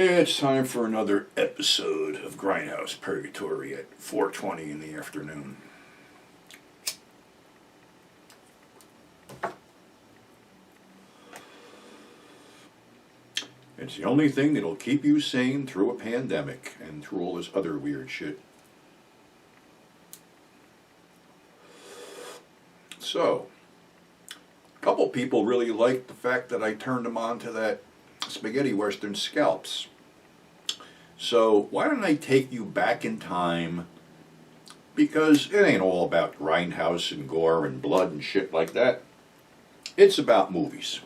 It's time for another episode of Grindhousepurgatory at 4:20 in the afternoon. It's the only thing that'll keep you sane through a pandemic and through all this other weird shit. So, a couple people really liked the fact that I turned them on to that spaghetti western Scalps. So why don't I take you back in time, because it ain't all about grindhouse and gore and blood and shit like that. It's about movies.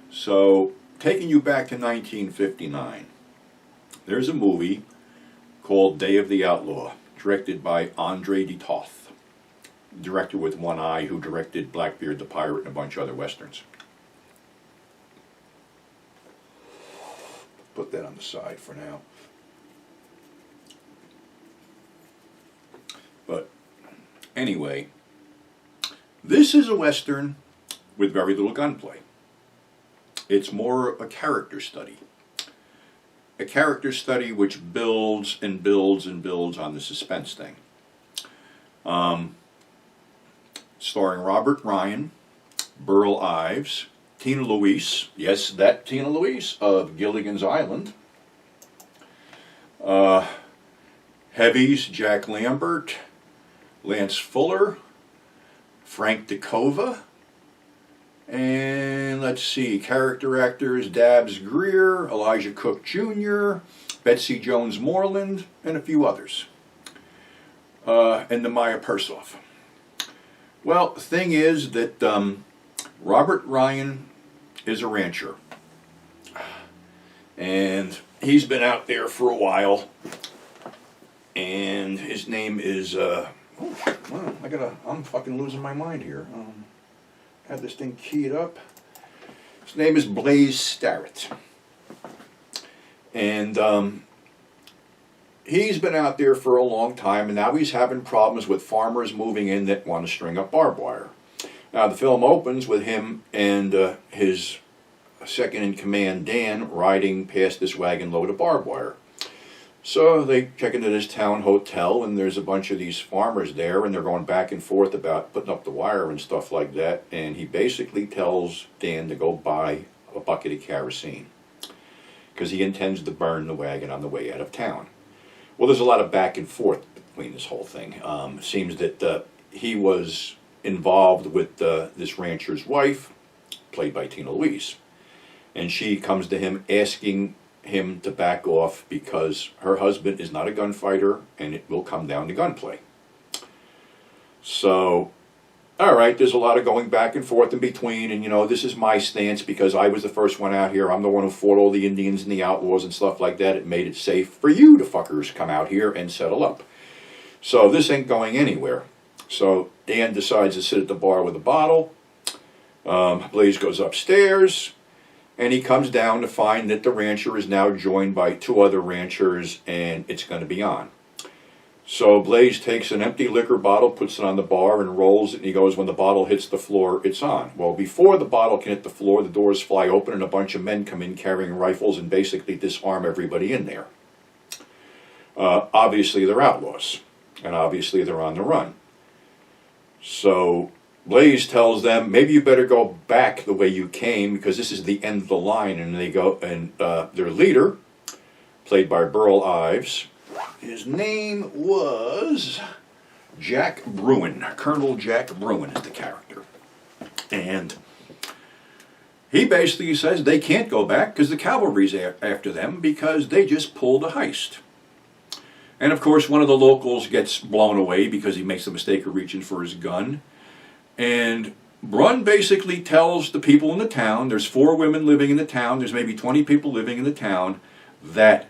So taking you back to 1959, there's a movie called Day of the Outlaw, directed by Andre de Toth, director with one eye who directed Blackbeard the Pirate and a bunch of other westerns. Put that on the side for now. But anyway, this is a western with very little gunplay. It's more a character study. A character study which builds and builds and builds on the suspense thing. Starring Robert Ryan, Burl Ives, Tina Louise, yes, that Tina Louise of Gilligan's Island. Heavies, Jack Lambert, Lance Fuller, Frank DeCova, and let's see, character actors, Dabbs Greer, Elijah Cook Jr., Betsy Jones Moreland, and a few others. And Maya Persoff. Well, the thing is that Robert Ryan is a rancher, and he's been out there for a while, and his name is I'm fucking losing my mind here. Had this thing keyed up. His name is Blaze Starrett, and he's been out there for a long time, and now he's having problems with farmers moving in that want to string up barbed wire. Now, the film opens with him and his second-in-command, Dan, riding past this wagon load of barbed wire. So they check into this town hotel, and there's a bunch of these farmers there, and they're going back and forth about putting up the wire and stuff like that, and he basically tells Dan to go buy a bucket of kerosene, because he intends to burn the wagon on the way out of town. Well, there's a lot of back and forth between this whole thing. It seems that he was involved with this rancher's wife, played by Tina Louise, and she comes to him asking him to back off because her husband is not a gunfighter and it will come down to gunplay. So, all right, there's a lot of going back and forth in between, and this is my stance because I was the first one out here. I'm the one who fought all the Indians and the outlaws and stuff like that. It made it safe for you to fuckers come out here and settle up. So this ain't going anywhere. So Dan decides to sit at the bar with a bottle. Blaze goes upstairs, and he comes down to find that the rancher is now joined by two other ranchers, and it's going to be on. So Blaze takes an empty liquor bottle, puts it on the bar, and rolls it, and he goes, when the bottle hits the floor, it's on. Well, before the bottle can hit the floor, the doors fly open, and a bunch of men come in carrying rifles and basically disarm everybody in there. Obviously, they're outlaws, and obviously they're on the run. So Blaze tells them, maybe you better go back the way you came because this is the end of the line. And they go, and their leader, played by Burl Ives, his name was Jack Bruin. Colonel Jack Bruin is the character. And he basically says they can't go back because the cavalry's after them because they just pulled a heist. And of course, one of the locals gets blown away because he makes the mistake of reaching for his gun. And Brun basically tells the people in the town, there's 4 women living in the town, there's maybe 20 people living in the town, that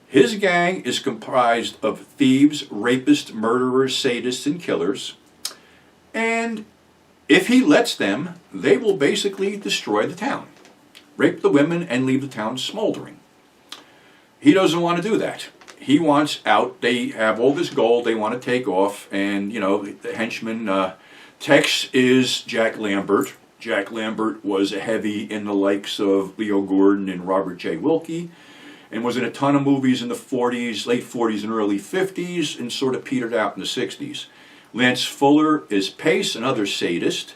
his gang is comprised of thieves, rapists, murderers, sadists, and killers. And if he lets them, they will basically destroy the town, rape the women, and leave the town smoldering. He doesn't want to do that. He wants out. They have all this gold they want to take off, and the henchman Tex is Jack Lambert. Jack Lambert was a heavy in the likes of Leo Gordon and Robert J. Wilkie. and was in a ton of movies in the 40s, late 40s and early 50s, and sort of petered out in the 60s. Lance Fuller is Pace, another sadist.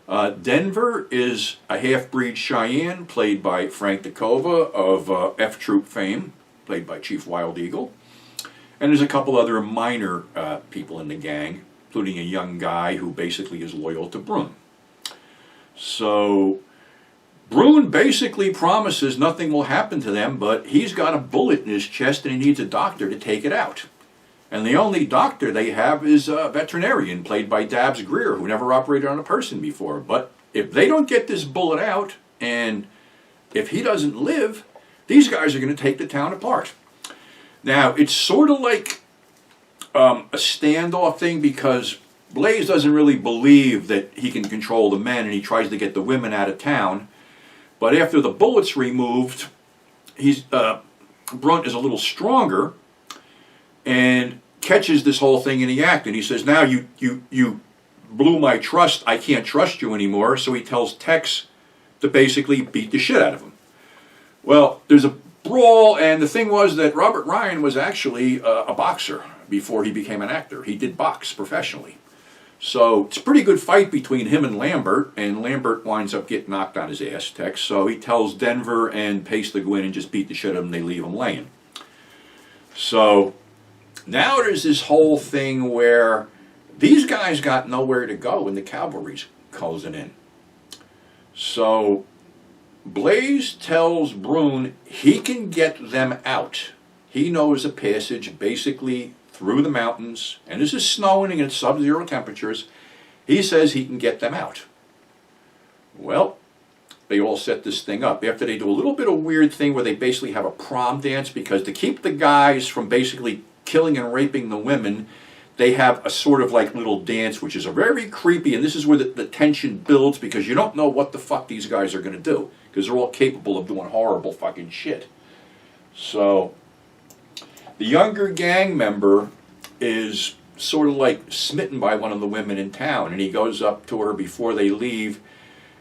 Denver is a half-breed Cheyenne, played by Frank DeCova of F Troop fame, played by Chief Wild Eagle. And there's a couple other minor people in the gang, including a young guy who basically is loyal to Brune. So Brune basically promises nothing will happen to them, but he's got a bullet in his chest and he needs a doctor to take it out. And the only doctor they have is a veterinarian, played by Dabbs Greer, who never operated on a person before. But if they don't get this bullet out, and if he doesn't live, these guys are going to take the town apart. Now, it's sort of like a standoff thing, because Blaze doesn't really believe that he can control the men, and he tries to get the women out of town. But after the bullet's removed, Brunt is a little stronger and catches this whole thing in the act. And he says, now you blew my trust, I can't trust you anymore. So he tells Tex to basically beat the shit out of him. Well, there's a brawl, and the thing was that Robert Ryan was actually a boxer before he became an actor. He did box professionally. So it's a pretty good fight between him and Lambert winds up getting knocked on his ass, Tex. So he tells Denver and Pace to go in and just beat the shit out of him, and they leave him laying. So now there's this whole thing where these guys got nowhere to go and the cavalry's closing in. So Blaze tells Brune he can get them out. He knows a passage basically through the mountains, and this is snowing and it's sub-zero temperatures. He says he can get them out. Well, they all set this thing up. After they do a little bit of weird thing where they basically have a prom dance, because to keep the guys from basically killing and raping the women, they have a sort of like little dance, which is a very creepy, and this is where the tension builds, because you don't know what the fuck these guys are going to do, because they're all capable of doing horrible fucking shit. So the younger gang member is sort of like smitten by one of the women in town, and he goes up to her before they leave,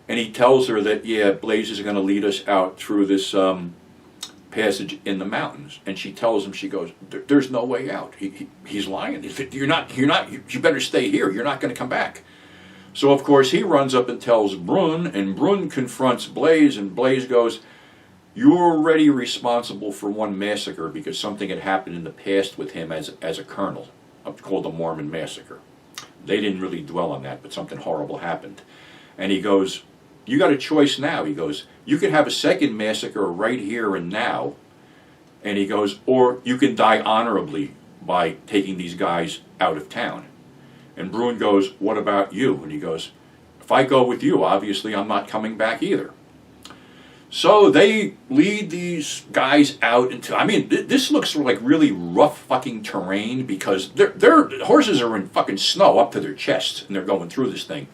and he tells her that, yeah, Blaze is going to lead us out through this passage in the mountains. And she tells him, she goes, there's no way out. He's lying. You better stay here. You're not going to come back. So, of course, he runs up and tells Brune, and Brune confronts Blaze, and Blaze goes, you're already responsible for one massacre, because something had happened in the past with him as a colonel, called the Mormon Massacre. They didn't really dwell on that, but something horrible happened. And he goes, you got a choice now. He goes, you can have a second massacre right here and now. And he goes, or you can die honorably by taking these guys out of town. And Brune goes, what about you? And he goes, if I go with you, obviously I'm not coming back either. So they lead these guys out into, I mean, this looks sort of like really rough fucking terrain, because their horses are in fucking snow up to their chests, and they're going through this thing.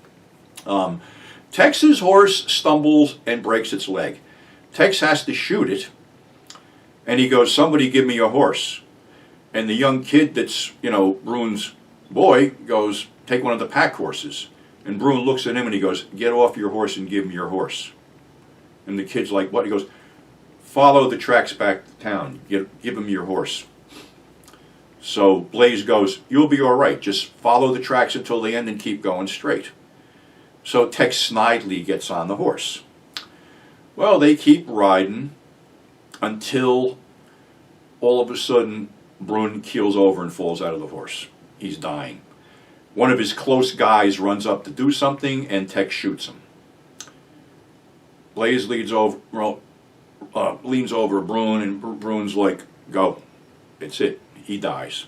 Tex's horse stumbles and breaks its leg. Tex has to shoot it, and he goes, somebody give me a horse. And the young kid that's, Brune's boy goes, take one of the pack horses. And Brune looks at him and he goes, get off your horse and give me your horse. And the kid's like, what? He goes, follow the tracks back to town. Give him your horse. So Blaze goes, you'll be all right. Just follow the tracks until the end and keep going straight. So Tex snidely gets on the horse. Well, they keep riding until all of a sudden Brune keels over and falls out of the horse. He's dying. One of his close guys runs up to do something, and Tex shoots him. Blaze leans over Brune, and Brune's like, go. It's it. He dies.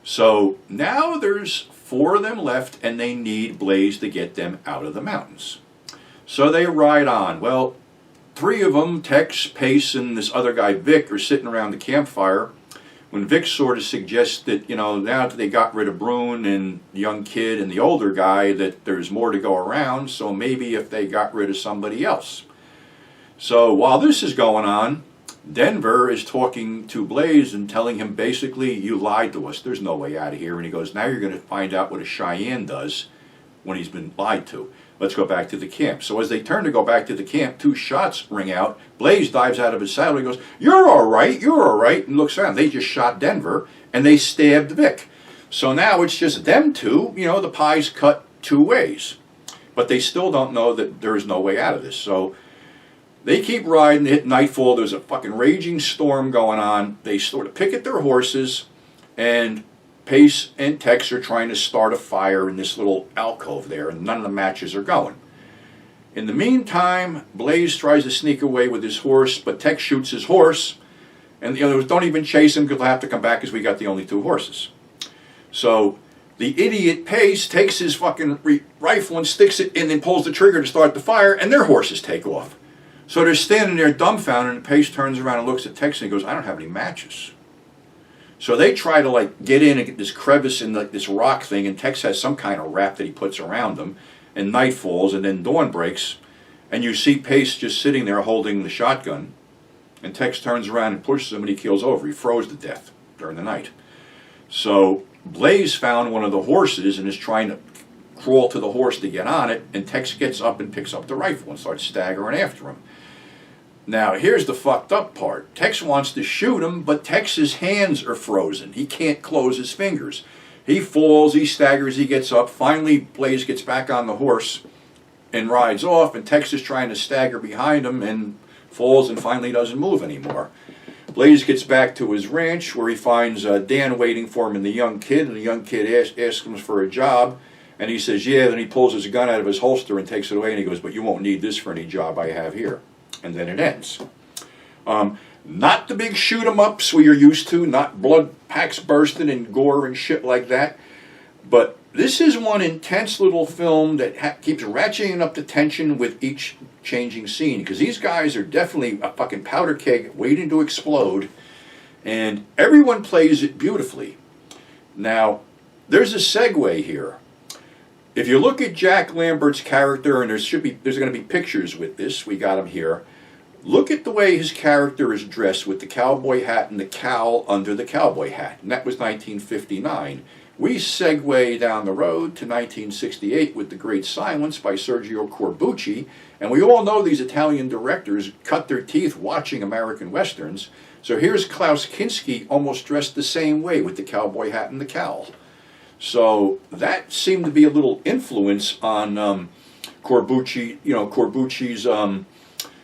So now there's 4 of them left, and they need Blaze to get them out of the mountains. So they ride on. Well, 3 of them, Tex, Pace, and this other guy, Vic, are sitting around the campfire, when Vic sort of suggests that, now that they got rid of Brune and the young kid and the older guy, that there's more to go around, so maybe if they got rid of somebody else. So while this is going on, Denver is talking to Blaze and telling him, basically, you lied to us. There's no way out of here. And he goes, now you're going to find out what a Cheyenne does when he's been lied to. Let's go back to the camp. So as they turn to go back to the camp, 2 shots ring out. Blaze dives out of his saddle. He goes, "You're all right, you're all right," and looks around. They just shot Denver, and they stabbed Vic. So now it's just them two. The pie's cut 2 ways. But they still don't know that there is no way out of this. So they keep riding, hit nightfall. There's a fucking raging storm going on. They sort of picket their horses, and Pace and Tex are trying to start a fire in this little alcove there, and none of the matches are going. In the meantime, Blaze tries to sneak away with his horse, but Tex shoots his horse, and the others don't even chase him because they'll have to come back because we got the only 2 horses. So the idiot Pace takes his fucking rifle and sticks it in and pulls the trigger to start the fire, and their horses take off. So they're standing there dumbfounded, and Pace turns around and looks at Tex and he goes, "I don't have any matches." So they try to get in and get this crevice in this rock thing, and Tex has some kind of wrap that he puts around them, and night falls, and then dawn breaks, and you see Pace just sitting there holding the shotgun, and Tex turns around and pushes him, and he keels over. He froze to death during the night. So Blaze found one of the horses and is trying to crawl to the horse to get on it, and Tex gets up and picks up the rifle and starts staggering after him. Now, here's the fucked up part. Tex wants to shoot him, but Tex's hands are frozen. He can't close his fingers. He falls, he staggers, he gets up. Finally, Blaze gets back on the horse and rides off, and Tex is trying to stagger behind him and falls and finally doesn't move anymore. Blaze gets back to his ranch where he finds Dan waiting for him and the young kid, and the young kid asks him for a job, and he says, "Yeah," then he pulls his gun out of his holster and takes it away, and he goes, "But you won't need this for any job I have here." And then it ends. Not the big shoot-em-ups we are used to, not blood packs bursting and gore and shit like that, but this is one intense little film that keeps ratcheting up the tension with each changing scene, because these guys are definitely a fucking powder keg waiting to explode, and everyone plays it beautifully. Now, there's a segue here. If you look at Jack Lambert's character, and there's going to be pictures with this, we got him here. Look at the way his character is dressed with the cowboy hat and the cowl under the cowboy hat. And that was 1959. We segue down the road to 1968 with The Great Silence by Sergio Corbucci. And we all know these Italian directors cut their teeth watching American Westerns. So here's Klaus Kinski almost dressed the same way with the cowboy hat and the cowl. So that seemed to be a little influence on Corbucci's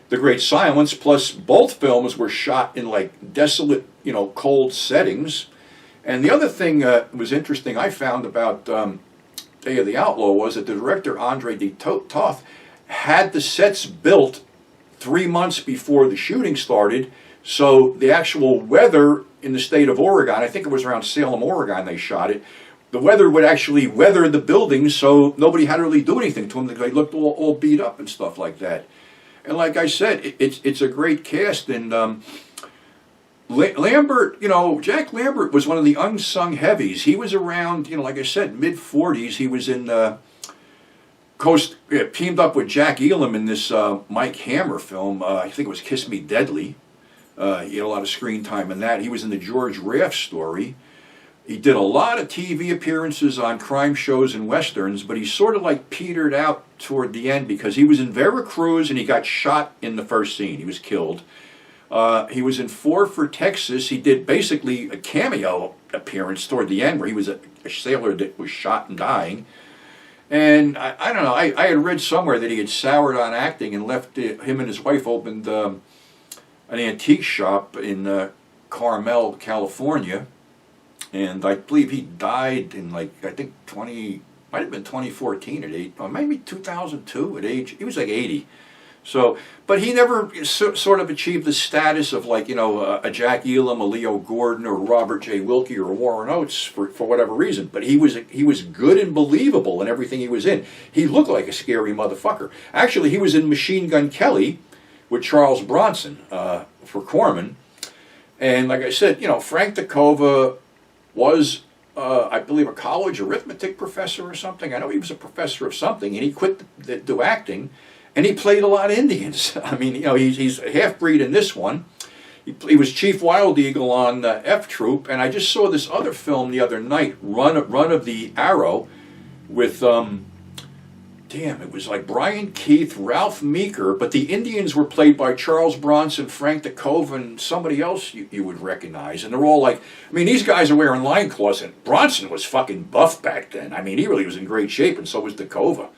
The Great Silence. Plus, both films were shot in desolate, cold settings. And the other thing was interesting I found about Day of the Outlaw was that the director Andre de Toth had the sets built 3 months before the shooting started. So the actual weather in the state of Oregon, I think it was around Salem, Oregon they shot it, the weather would actually weather the buildings, so nobody had to really do anything to them. They looked all beat up and stuff like that. And like I said, it's a great cast. And Lambert, Jack Lambert was one of the unsung heavies. He was around, like I said, mid-40s. He was in teamed up with Jack Elam in this Mike Hammer film. I think it was Kiss Me Deadly. He had a lot of screen time in that. He was in the George Raft story. He did a lot of TV appearances on crime shows and westerns, but he sort of petered out toward the end because he was in Veracruz and he got shot in the first scene. He was killed. He was in 4 for Texas. He did basically a cameo appearance toward the end where he was a sailor that was shot and dying. And I don't know, I had read somewhere that he had soured on acting and left, him and his wife opened an antique shop in Carmel, California. And I believe he died in might have been 2014 at age, or maybe 2002 at age, he was 80. So, but he never sort of achieved the status of a Jack Elam, a Leo Gordon, or Robert J. Wilkie, or Warren Oates for whatever reason. But he was good and believable in everything he was in. He looked like a scary motherfucker. Actually, he was in Machine Gun Kelly with Charles Bronson for Corman. And like I said, Frank DeCova was, I believe, a college arithmetic professor or something. I know he was a professor of something, and he quit to do acting, and he played a lot of Indians. I mean, he's a half-breed in this one. He was Chief Wild Eagle on F Troop, and I just saw this other film the other night, Run of the Arrow, with damn, it was like Brian Keith, Ralph Meeker, but the Indians were played by Charles Bronson, Frank DeCove, and somebody else you would recognize. And they're all like, I mean, these guys are wearing loincloths, and Bronson was fucking buff back then. I mean, he really was in great shape, and so was DeCove.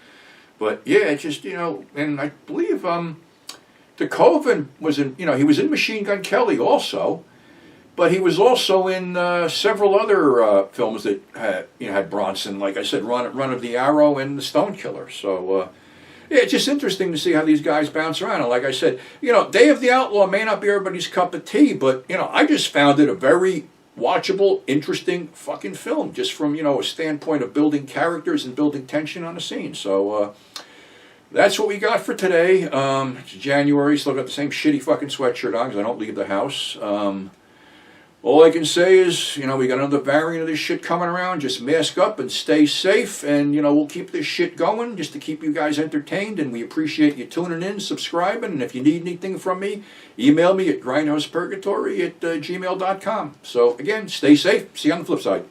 But yeah, it just, you know, and I believe DeCove was in, you know, he was in Machine Gun Kelly also. But he was also in several other films that had Bronson, like I said, Run of the Arrow and The Stone Killer. So, yeah, it's just interesting to see how these guys bounce around. And like I said, you know, Day of the Outlaw may not be everybody's cup of tea, but, you know, I just found it a very watchable, interesting fucking film, just from, you know, a standpoint of building characters and building tension on the scene. So, that's what we got for today. It's January, still got the same shitty fucking sweatshirt on because I don't leave the house. All I can say is, you know, we got another variant of this shit coming around. Just mask up and stay safe. And, you know, we'll keep this shit going just to keep you guys entertained. And we appreciate you tuning in, subscribing. And if you need anything from me, email me at grindhousepurgatory@gmail.com. So, again, stay safe. See you on the flip side.